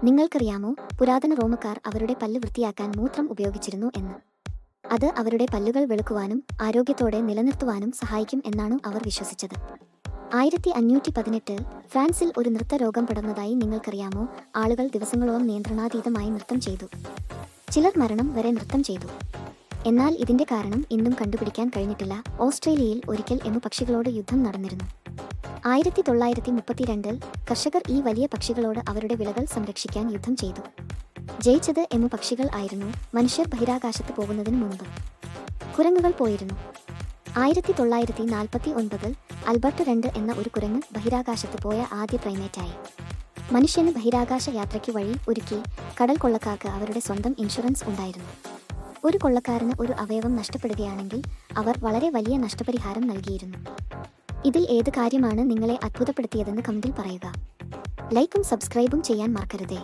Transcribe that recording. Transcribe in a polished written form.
നിങ്ങൾക്കറിയാമോ, പുരാതന റോമക്കാർ അവരുടെ പല്ല് വൃത്തിയാക്കാൻ മൂത്രം ഉപയോഗിച്ചിരുന്നു എന്ന്? അത് അവരുടെ പല്ലുകൾ വെളുക്കുവാനും ആരോഗ്യത്തോടെ നിലനിർത്തുവാനും സഹായിക്കും എന്നാണ് അവർ വിശ്വസിച്ചത്. 1518 ഫ്രാൻസിൽ ഒരു നൃത്തരോഗം പടർന്നതായി നിങ്ങൾക്കറിയാമോ? ആളുകൾ ദിവസങ്ങളോളം നിയന്ത്രണാതീതമായി നൃത്തം ചെയ്തു. ചിലർ മരണം വരെ നൃത്തം ചെയ്തു. എന്നാൽ ഇതിന്റെ കാരണം ഇന്നും കണ്ടുപിടിക്കാൻ കഴിഞ്ഞിട്ടില്ല. ഓസ്ട്രേലിയയിൽ ഒരിക്കൽ പക്ഷികളോട് യുദ്ധം നടന്നിരുന്നു. 1932 കർഷകർ ഈ വലിയ പക്ഷികളോട് അവരുടെ വിളകൾ സംരക്ഷിക്കാൻ യുദ്ധം ചെയ്തു. ജയിച്ചത് പക്ഷികൾ ആയിരുന്നു. മനുഷ്യർ ബഹിരാകാശത്ത് പോകുന്നതിന് മുൻപ് കുരങ്ങുകൾ പോയിരുന്നു. 1949 ആൽബർട്ട് II എന്ന ഒരു കുരങ്ങ് ബഹിരാകാശത്ത് പോയ ആദ്യ പ്രൈമേറ്റായി. മനുഷ്യന് ബഹിരാകാശ യാത്രയ്ക്ക് വഴി ഒരുക്കി. കടൽ കൊള്ളക്കാർക്ക് അവരുടെ സ്വന്തം ഇൻഷുറൻസ് ഉണ്ടായിരുന്നു. ഒരു കൊള്ളക്കാരന് ഒരു അവയവം നഷ്ടപ്പെടുകയാണെങ്കിൽ അവർ വളരെ വലിയ നഷ്ടപരിഹാരം നൽകിയിരുന്നു. ഇതിൽ ഏത് കാര്യമാണ് നിങ്ങളെ അത്ഭുതപ്പെടുത്തിയതെന്ന് കമന്റിൽ പറയുക. ലൈക്കും സബ്സ്ക്രൈബും ചെയ്യാൻ മറക്കരുതേ.